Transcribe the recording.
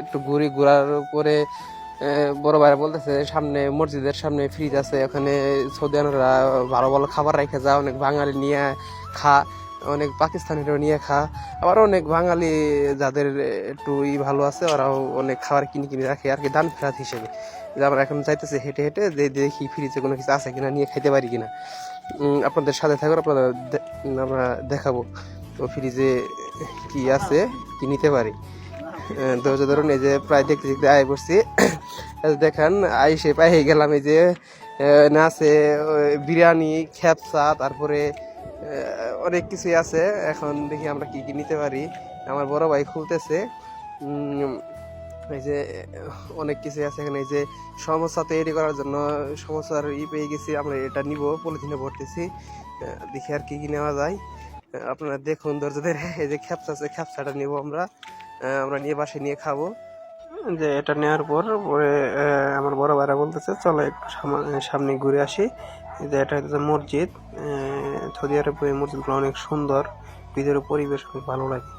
একটু ঘোরার পরে বড় ভাইরা বলতেছে সামনে মসজিদের সামনে ফ্রিজ আছে, ওখানে সৌদিয়ানরা ভালো ভালো খাবার রেখে যা, অনেক বাঙালি নিয়ে খা, অনেক পাকিস্তানিরাও নিয়ে খা, আবার অনেক বাঙালি যাদের একটু ভালো আছে ওরাও অনেক খাবার কিনে কিনে রাখে আর কি, দান ফেরাত হিসেবে। যে আমরা এখন চাইতেছি হেঁটে হেঁটে যে দেখি ফ্রিজে কোনো কিছু আছে কিনা, নিয়ে খাইতে পারি কিনা। আপনাদের সাথে থাকো, আপনারা আমরা দেখাবো তো ফ্রিজে কি আছে, কি নিতে পারি। ধৈর্য ধরুন, এই যে প্রায় দেখতে দেখতে আয় পড়ছি। দেখেন আইসে পাই গেলাম, এই যে না আছে বিরিয়ানি, খেপসা, তারপরে অনেক কিছুই আছে। এখন দেখি আমরা কি কি নিতে পারি। আমার বড় ভাই খুলতেছে। এই যে অনেক কিছু আছে এখানে। এই যে সমস্যা তৈরি করার জন্য সমস্যার পেয়ে গেছি আমরা, এটা নিব, পলিথিনে ভরতেছি। দেখি আর কি কি নেওয়া যায়। আপনারা দেখুন ধৈর্য ধরে। এই যে খেপসা আছে, খেপসাটা নিব আমরা নিয়ে বাসায় নিয়ে খাবো। যে এটা নেওয়ার পরে আমার বড় ভাইরা বলতেছে চলো একটু সামনে ঘুরে আসি। যে এটা হচ্ছে মসজিদ, সৌদি আরবে মসজিদগুলো অনেক সুন্দর, ভিতরে পরিবেশ খুব ভালো লাগে।